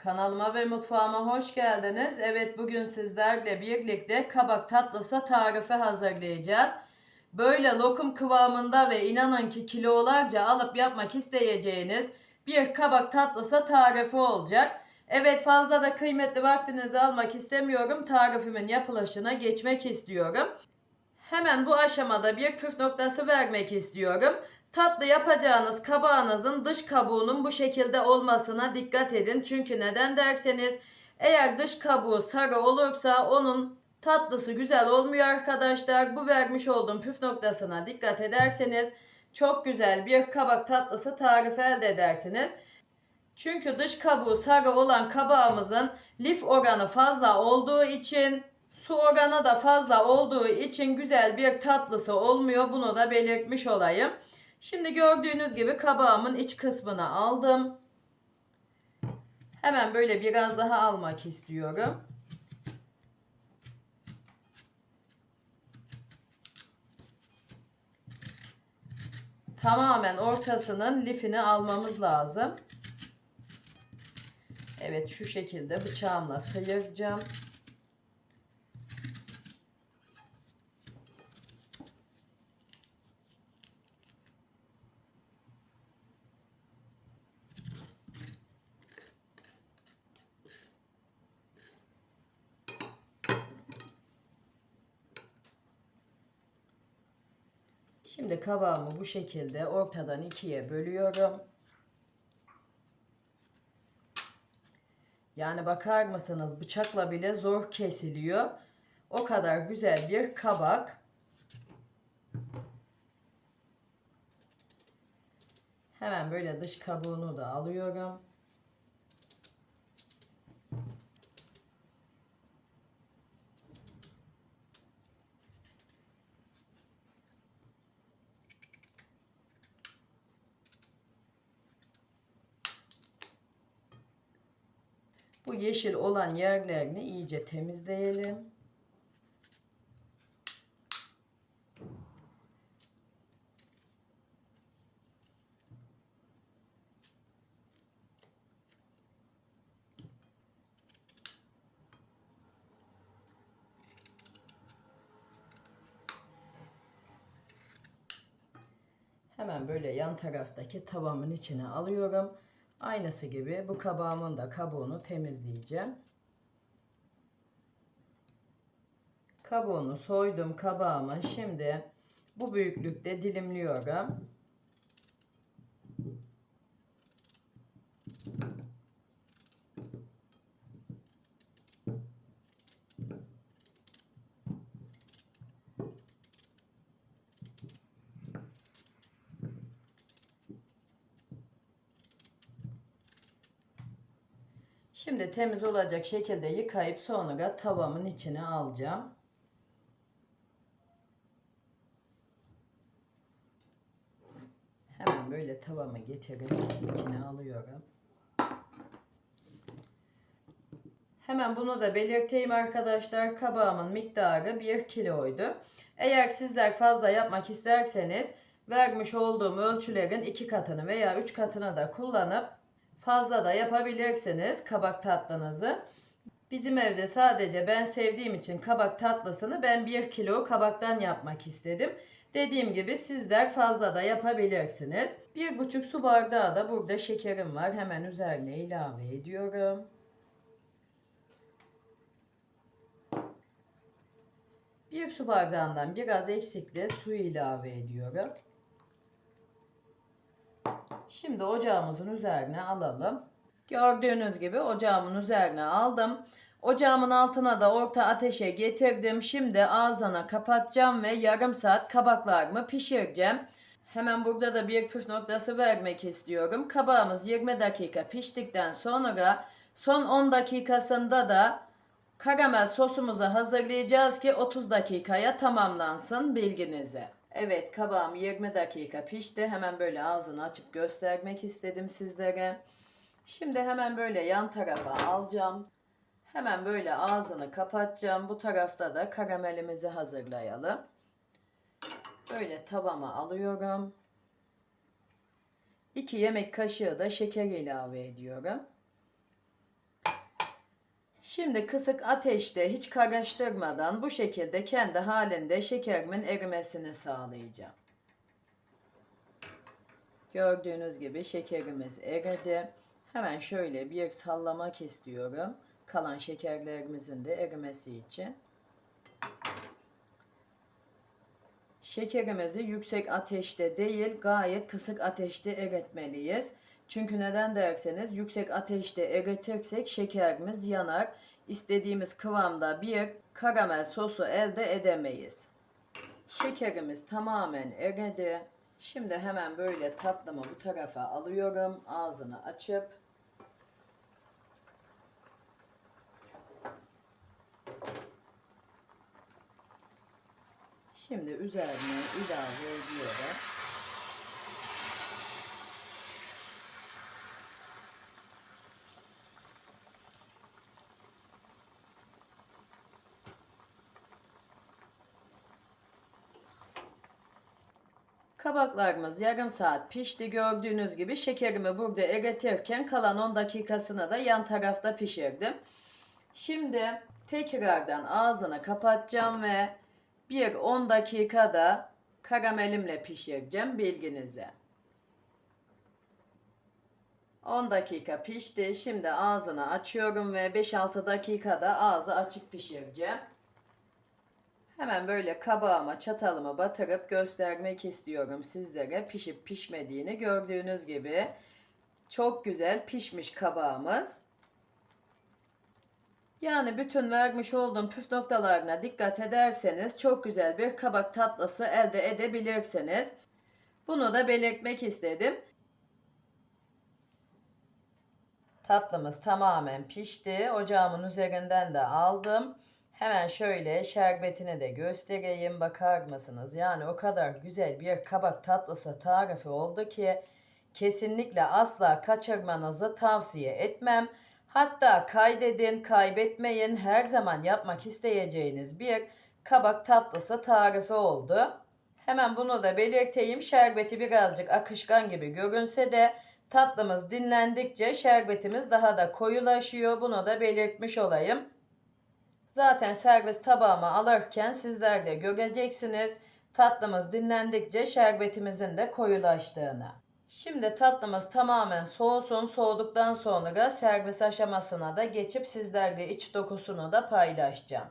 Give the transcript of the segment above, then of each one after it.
Kanalıma ve mutfağıma hoş geldiniz. Evet, bugün sizlerle birlikte kabak tatlısı tarifi hazırlayacağız. Böyle lokum kıvamında ve inanın ki kilolarca alıp yapmak isteyeceğiniz bir kabak tatlısı tarifi olacak. Evet, fazla da kıymetli vaktinizi almak istemiyorum. Tarifimin yapılışına geçmek istiyorum. Hemen bu aşamada bir püf noktası vermek istiyorum. Tatlı yapacağınız kabağınızın dış kabuğunun bu şekilde olmasına dikkat edin. Çünkü neden derseniz eğer dış kabuğu sarı olursa onun tatlısı güzel olmuyor arkadaşlar. Bu vermiş olduğum püf noktasına dikkat ederseniz çok güzel bir kabak tatlısı tarifi elde edersiniz. Çünkü dış kabuğu sarı olan kabağımızın lif oranı fazla olduğu için, su oranı da fazla olduğu için güzel bir tatlısı olmuyor. Bunu da belirtmiş olayım. Şimdi gördüğünüz gibi kabağımın iç kısmını aldım. Hemen böyle biraz daha almak istiyorum. Tamamen ortasının lifini almamız lazım. Evet, şu şekilde bıçağımla sıyıracağım. Şimdi kabağımı bu şekilde ortadan ikiye bölüyorum. Yani bakar mısınız, bıçakla bile zor kesiliyor. O kadar güzel bir kabak. Hemen böyle dış kabuğunu da alıyorum. Bu yeşil olan yerlerini iyice temizleyelim. Hemen böyle yan taraftaki tavamın içine alıyorum. Aynısı gibi bu kabağımın da kabuğunu temizleyeceğim. Kabuğunu soydum kabağımın. Şimdi bu büyüklükte dilimliyorum. Şimdi temiz olacak şekilde yıkayıp sonra tavamın içine alacağım. Hemen böyle tavamı getirip içine alıyorum. Hemen bunu da belirteyim arkadaşlar. Kabağımın miktarı 1 kiloydu. Eğer sizler fazla yapmak isterseniz vermiş olduğum ölçülerin 2 katını veya 3 katını da kullanıp fazla da yapabilirsiniz kabak tatlınızı. Bizim evde sadece ben sevdiğim için kabak tatlısını ben 1 kilo kabaktan yapmak istedim. Dediğim gibi sizler fazla da yapabilirsiniz. 1,5 su bardağı da burada şekerim var. Hemen üzerine ilave ediyorum. 1 su bardağından biraz eksikle su ilave ediyorum. Şimdi ocağımızın üzerine alalım. Gördüğünüz gibi ocağımın üzerine aldım. Ocağımın altına da orta ateşe getirdim. Şimdi ağzına kapatacağım ve yarım saat kabaklarımı pişireceğim. Hemen burada da bir püf noktası vermek istiyorum. Kabağımız 20 dakika piştikten sonra son 10 dakikasında da karamel sosumuzu hazırlayacağız ki 30 dakikaya tamamlansın, bilginize. Evet, kabağım 20 dakika pişti. Hemen böyle ağzını açıp göstermek istedim sizlere. Şimdi hemen böyle yan tarafa alacağım. Hemen böyle ağzını kapatacağım. Bu tarafta da karamelimizi hazırlayalım. Böyle tavama alıyorum. 2 yemek kaşığı da şeker ilave ediyorum. Şimdi kısık ateşte hiç karıştırmadan bu şekilde kendi halinde şekerimin erimesini sağlayacağım. Gördüğünüz gibi şekerimiz eridi. Hemen şöyle bir sallamak istiyorum. Kalan şekerlerimizin de erimesi için. Şekerimizi yüksek ateşte değil, gayet kısık ateşte eritmeliyiz. Çünkü neden derseniz yüksek ateşte eritirsek şekerimiz yanar. İstediğimiz kıvamda bir karamel sosu elde edemeyiz. Şekerimiz tamamen eridi. Şimdi hemen böyle tatlımı bu tarafa alıyorum. Ağzını açıp şimdi üzerine ilave ediyorum. Kabaklarımız yarım saat pişti. Gördüğünüz gibi şekerimi burada eritirken kalan 10 dakikasını da yan tarafta pişirdim. Şimdi tekrardan ağzını kapatacağım ve bir 10 dakikada karamelimle pişireceğim bilginize. 10 dakika pişti. Şimdi ağzını açıyorum ve 5-6 dakikada ağzı açık pişireceğim. Hemen böyle kabağıma çatalımı batırıp göstermek istiyorum sizlere pişip pişmediğini. Gördüğünüz gibi çok güzel pişmiş kabağımız. Yani bütün vermiş olduğum püf noktalarına dikkat ederseniz çok güzel bir kabak tatlısı elde edebilirsiniz. Bunu da belirtmek istedim. Tatlımız tamamen pişti. Ocağımın üzerinden de aldım. Hemen şöyle şerbetini de göstereyim. Bakar mısınız? Yani o kadar güzel bir kabak tatlısı tarifi oldu ki kesinlikle asla kaçırmanızı tavsiye etmem. Hatta kaydedin, kaybetmeyin. Her zaman yapmak isteyeceğiniz bir kabak tatlısı tarifi oldu. Hemen bunu da belirteyim. Şerbeti birazcık akışkan gibi görünse de tatlımız dinlendikçe şerbetimiz daha da koyulaşıyor. Bunu da belirtmiş olayım. Zaten servis tabağıma alırken sizler de göreceksiniz. Tatlımız dinlendikçe şerbetimizin de koyulaştığını. Şimdi tatlımız tamamen soğusun. Soğuduktan sonra servis aşamasına da geçip sizlerle iç dokusunu da paylaşacağım.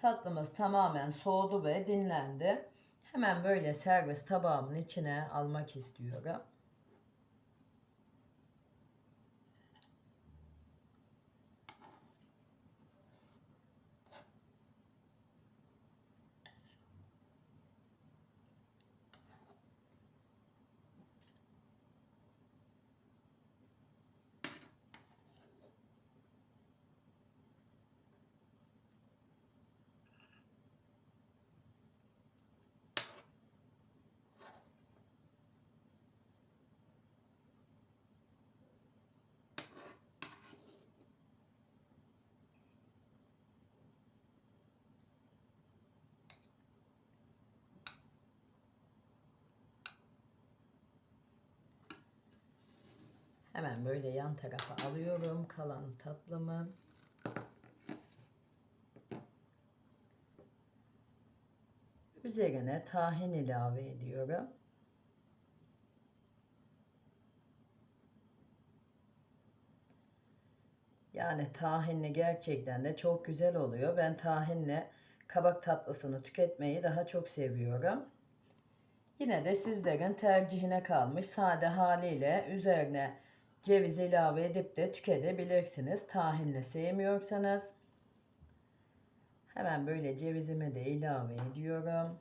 Tatlımız tamamen soğudu ve dinlendi. Hemen böyle servis tabağımın içine almak istiyorum. Hemen böyle yan tarafa alıyorum kalan tatlımı. Üzerine tahin ilave ediyorum. Yani tahinli gerçekten de çok güzel oluyor. Ben tahinle kabak tatlısını tüketmeyi daha çok seviyorum. Yine de sizlerin tercihine kalmış sade haliyle üzerine ceviz ilave edip de tüketebilirsiniz. Tahinle sevmiyorsanız. Hemen böyle cevizimi de ilave ediyorum.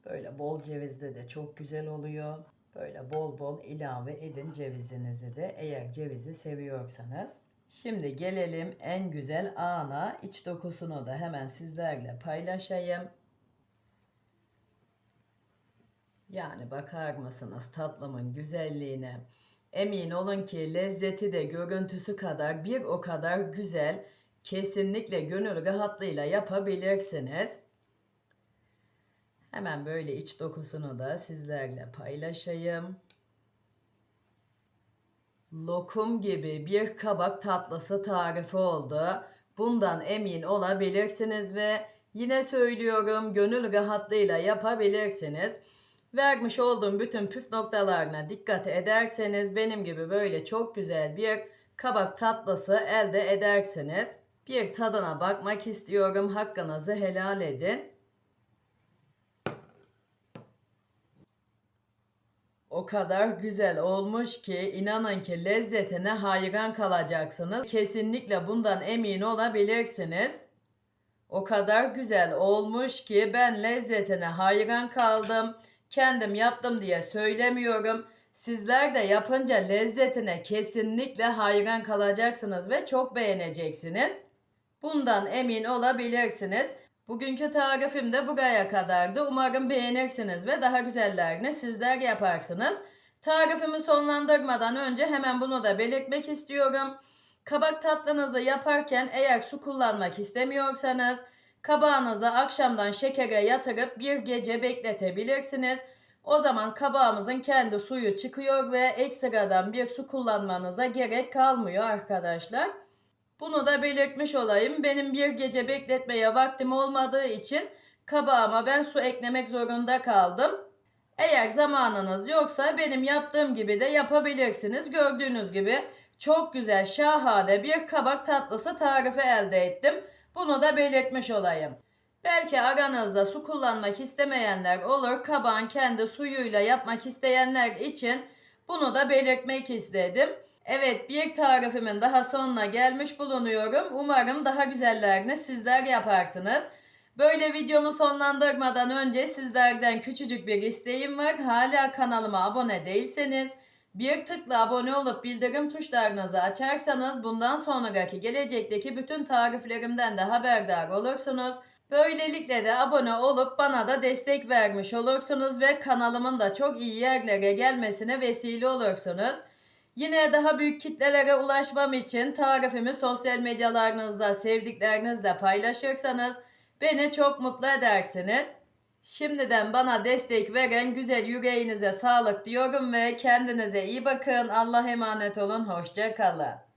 Böyle bol cevizde de çok güzel oluyor. Böyle bol bol ilave edin cevizinizi de eğer cevizi seviyorsanız. Şimdi gelelim en güzel ana, iç dokusunu da hemen sizlerle paylaşayım. Yani bakar mısınız tatlımın güzelliğine? Emin olun ki lezzeti de görüntüsü kadar bir o kadar güzel. Kesinlikle gönül rahatlığıyla yapabilirsiniz. Hemen böyle iç dokusunu da sizlerle paylaşayım. lokum gibi bir kabak tatlısı tarifi oldu. Bundan emin olabilirsiniz ve yine söylüyorum, gönül rahatlığıyla yapabilirsiniz. Vermiş olduğum bütün püf noktalarına dikkat ederseniz benim gibi böyle çok güzel bir kabak tatlısı elde edersiniz. Bir tadına bakmak istiyorum. Hakkınızı helal edin. O kadar güzel olmuş ki inanın ki lezzetine hayran kalacaksınız. Kesinlikle bundan emin olabilirsiniz. O kadar güzel olmuş ki ben lezzetine hayran kaldım. Kendim yaptım diye söylemiyorum. Sizler de yapınca lezzetine kesinlikle hayran kalacaksınız ve çok beğeneceksiniz. Bundan emin olabilirsiniz. Bugünkü tarifim de buraya kadardı. Umarım beğenirsiniz ve daha güzellerini sizler yaparsınız. Tarifimi sonlandırmadan önce hemen bunu da belirtmek istiyorum. Kabak tatlınızı yaparken eğer su kullanmak istemiyorsanız kabağınızı akşamdan şekere yatırıp bir gece bekletebilirsiniz. O zaman kabağımızın kendi suyu çıkıyor ve ekstradan bir su kullanmanıza gerek kalmıyor arkadaşlar. Bunu da belirtmiş olayım. Benim bir gece bekletmeye vaktim olmadığı için kabağıma ben su eklemek zorunda kaldım. Eğer zamanınız yoksa benim yaptığım gibi de yapabilirsiniz. Gördüğünüz gibi çok güzel, şahane bir kabak tatlısı tarifi elde ettim. Bunu da belirtmiş olayım. Belki aranızda su kullanmak istemeyenler olur. Kabağın kendi suyuyla yapmak isteyenler için bunu da belirtmek istedim. Evet, bir tarifimin daha sonuna gelmiş bulunuyorum. Umarım daha güzellerini sizler yaparsınız. Böyle videomu sonlandırmadan önce sizlerden küçücük bir isteğim var. Hala kanalıma abone değilseniz bir tıkla abone olup bildirim tuşlarınızı açarsanız bundan sonraki gelecekteki bütün tariflerimden de haberdar olursunuz. Böylelikle de abone olup bana da destek vermiş olursunuz ve kanalımın da çok iyi yerlere gelmesine vesile olursunuz. Yine daha büyük kitlelere ulaşmam için tarifimi sosyal medyalarınızda sevdiklerinizle paylaşırsanız beni çok mutlu edersiniz. Şimdiden bana destek veren güzel yüreğinize sağlık diyorum ve kendinize iyi bakın. Allah'a emanet olun. Hoşça kalın.